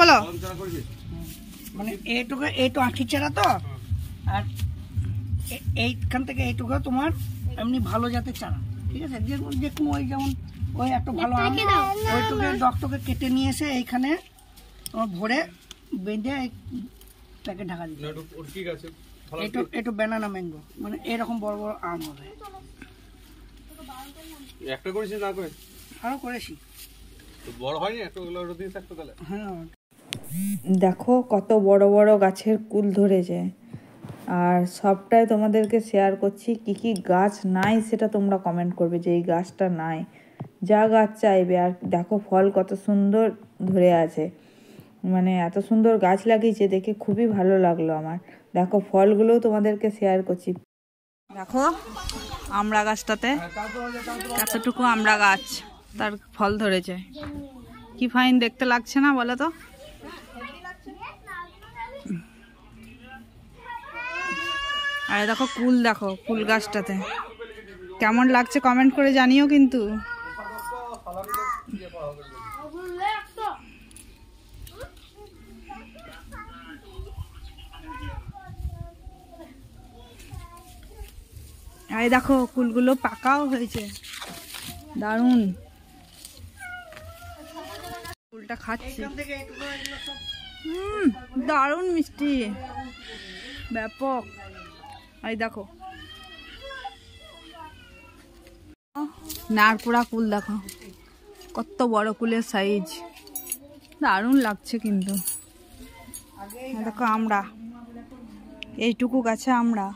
বলো মানে এইটুকু আঁঠির চারা তো, আর এইখান থেকে এইটুকু তোমার এমনি ভালো জাতের চারা, ঠিক আছে? যে কোনো ওই যেমন ওই একটা ভালো ওইটুকু ডগটকে কেটে নিয়ে এসে এইখানে তোমার ভরে বেঁধে প্যাকেট ঢাকা দিতে। একটু ব্যানানা ম্যাঙ্গো, মানে এরকম বড় বড় আম হবে। একটা করেছি না করে আরো করেছি, বড় হয়নি একটা দিয়ে থাকতো তাহলে। হ্যাঁ দেখো কত বড় বড় গাছের কুল ধরেছে, আর সবটাই তোমাদেরকে শেয়ার করছি। কি কি গাছ নাই সেটা তোমরা কমেন্ট করবে যে এই গাছটা নাই, যা গাছ চাইবে। আর দেখো ফল কত সুন্দর ধরে আছে, মানে এত সুন্দর গাছ লাগিয়েছে দেখে খুবই ভালো লাগলো আমার। দেখো ফলগুলোও তোমাদেরকে শেয়ার করছি। দেখো আমড়া গাছটাতে এতটুকু আমড়া গাছ, তার ফল ধরেছে, কি ফাইন দেখতে লাগছে না বলো তো? আরে দেখো কুল, দেখো কুল গাছটাতে কেমন লাগছে কমেন্ট করে জানিও কিন্তু। আরে দেখো কুলগুলো পাকাও হয়েছে, দারুণ। কুলটা খাচ্ছি, দারুণ মিষ্টি, ব্যাপক। এই দেখো নারপুরা কুল, দেখো কত বড় কুলের সাইজ, দারুণ লাগছে কিন্তু। দেখো আমরা এইটুকু গাছে আমরা,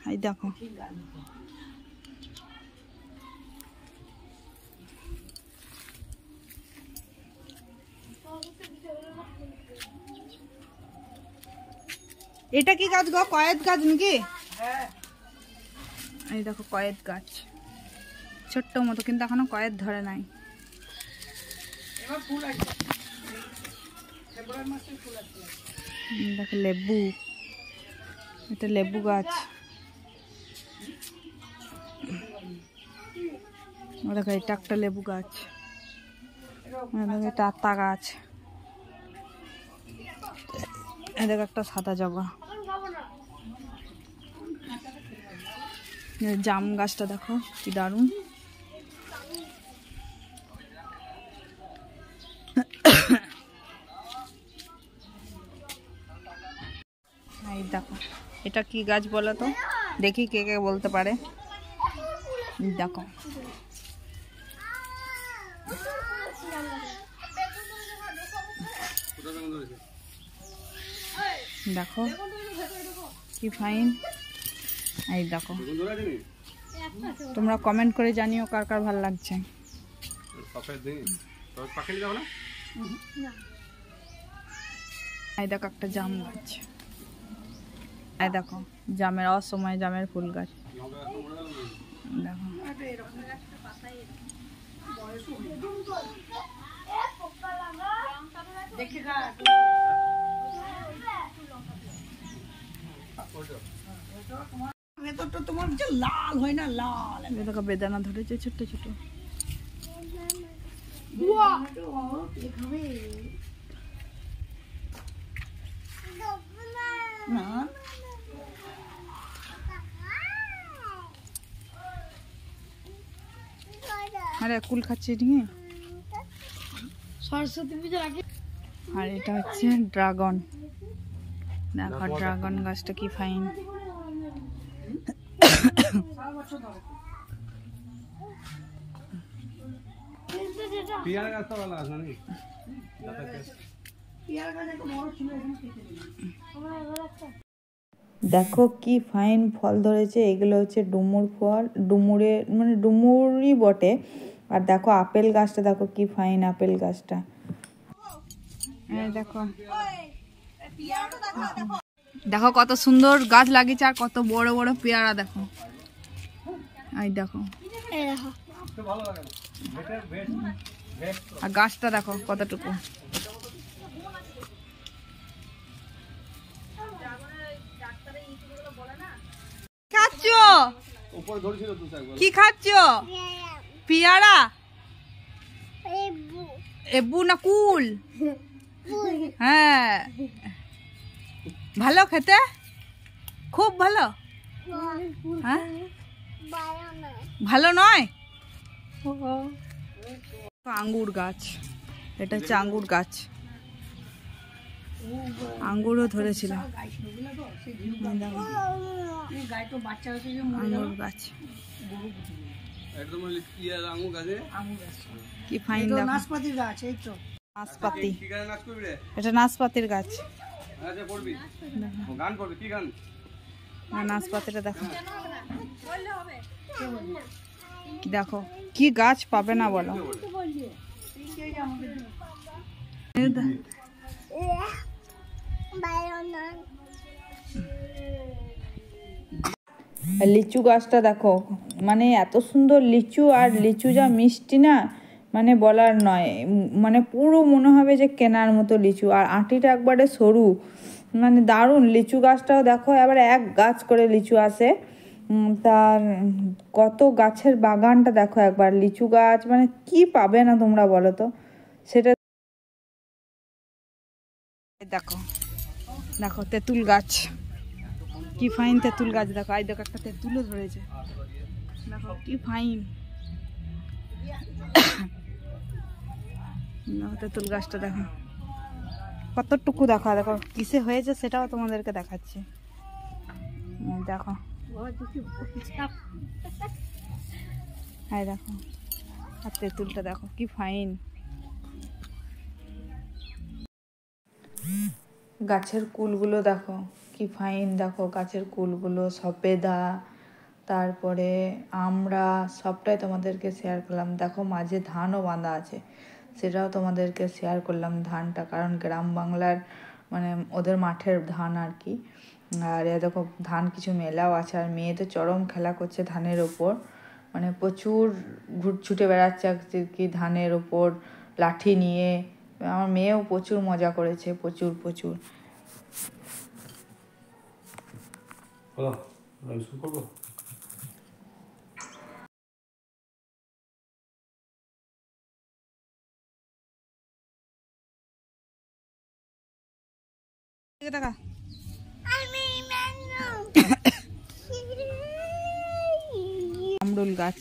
এই দেখো এটা কি গাছ গো? কয়েদ গাছ নাকি? এই দেখো কয়েদ গাছ, ছোট্ট মতো, কিন্তু এখনো কয়েদ ধরে নাই। দেখো লেবু, এটা লেবু গাছ। দেখো এটা একটা লেবু গাছ, এটা আতা গাছ, দেখো একটা সাদা জবা। জাম গাছটা দেখো কি দারুণ। এই দেখো এটা কি গাছ বলো তো, দেখি কে কে বলতে পারে। দেখো দেখো কি ফাইন। এই দেখো তোমরা কমেন্ট করে জানিও কার কার ভালো লাগছে। এই দেখো একটা জাম গাছ, এই দেখো জামের অসময় জামের ফুল গাছ, দেখো ভেতরটা তোমার যে লাল হয় না, লাল। দেখো বেদানা ধরেছে ছোট ছোট। আরে কুল খাচ্ছে ঠিক। সরস্বতী পুজো আগে। আর এটা হচ্ছে ড্রাগন, দেখো ড্রাগন গাছটা কি ফাইন। দেখো কি ফাইন ফল ধরেছে, এগুলো হচ্ছে ডুমুর ফল, ডুমুরের মানে ডুমুরই বটে। আর দেখো আপেল গাছটা, দেখো কি ফাইন আপেল গাছটা। দেখো দেখো কত সুন্দর গাছ লাগিয়েছে, আর কত বড় বড় পেয়ারা দেখো। এই দেখো আর গাছটা দেখো কতটুকু। খাচ্ছ কি খাচ্ছ? পেয়ারা, এবু না কুল? হ্যাঁ, ভালো খেতে, খুব ভালো। হ্যাঁ, ভালো নয়। আঙ্গুর গাছ, এটা হচ্ছে আঙ্গুর গাছ, আঙ্গুরও ধরেছিল। আঙ্গুর গাছ একদম ইয়ার আঙুর গাছে কি ফাইন। নাশপাতির গাছ, এই তো নাশপাতি, কি গান নাচ করবি রে? এটা নাশপাতির গাছ। আচ্ছা পড়বি, গান করবি, কি গান? নাশপাতিটা দেখো, দেখো কি গাছ পাবে না বলো। লিচু গাছটা দেখো, মানে এত সুন্দর লিচু, আর লিচু যা মিষ্টি না, মানে বলার নয়। মানে পুরো মনে হবে যে কেনার মতো লিচু, আর আঁটিটা একবারে সরু, মানে দারুণ। লিচু গাছটাও দেখো, এবার এক গাছ করে লিচু আসে, তার কত গাছের বাগানটা দেখো একবার। লিচু গাছ মানে কি পাবে না তোমরা বলো তো। সেটা দেখো, দেখো তেঁতুল গাছ, কি ফাইন তেঁতুল গাছ দেখো। এই দেখো একটা তেঁতুলও ধরেছে, দেখো কি ফাইন। তেঁতুল গাছটা দেখো কতটুকু, দেখো দেখো কিসে হয়েছে সেটাও তোমাদেরকে দেখাচ্ছি। দেখো, হ্যাঁ দেখো, আর তেঁতুলটা দেখো কি ফাইন। গাছের কুলগুলো দেখো কি ফাইন, দেখো গাছের কুলগুলো, সবেদা, তারপরে আমরা সবটাই তোমাদেরকে শেয়ার করলাম। দেখো মাঝে ধানও বাঁধা আছে, সেটাও তোমাদেরকে শেয়ার করলাম ধানটা, কারণ গ্রাম বাংলার মানে ওদের মাঠের ধান আর কি। আর এ দেখো ধান কিছু মেলাও আছে, আর মেয়ে তো চরম খেলা করছে ধানের ওপর, মানে প্রচুর ছুটে বেড়াচ্ছে কি ধানের ওপর লাঠি নিয়ে। আমার মেয়েও প্রচুর মজা করেছে, প্রচুর প্রচুর। শুরু করবো। আমরুল গাছ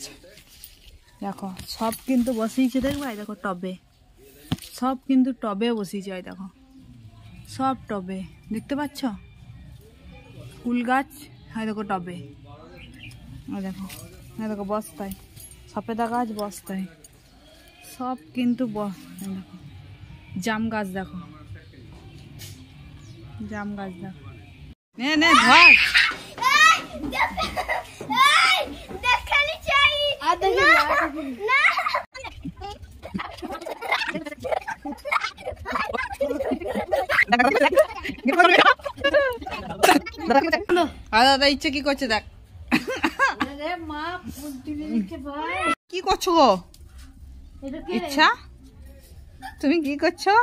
দেখো, সব কিন্তু বসিয়েছে, দেখবা এই দেখো টবে, সব কিন্তু টবে বসিয়েছে, এই দেখো সব টবে, দেখতে পাচ্ছ? কুল গাছ, হ্যাঁ দেখো টবে, দেখো হ্যাঁ দেখো বস্তায়, সফেদা গাছ বস্তায়, সব কিন্তু দেখো জাম গাছ, দেখো জাম গাছ দেখো। নে নে ধর, দাদা ইচ্ছে কি করছে দেখ, কি করছো গো ইচ্ছা, তুমি কি করছো?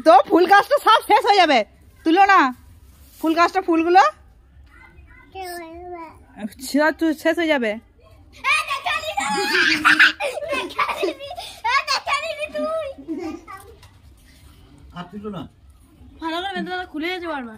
তো ফুল গাছটা সব শেষ হয়ে যাবে, তুলো না ফুল গাছটা, ফুলগুলো শেষ হয়ে যাবে। ভালো করে খুলে যেতে পারবা।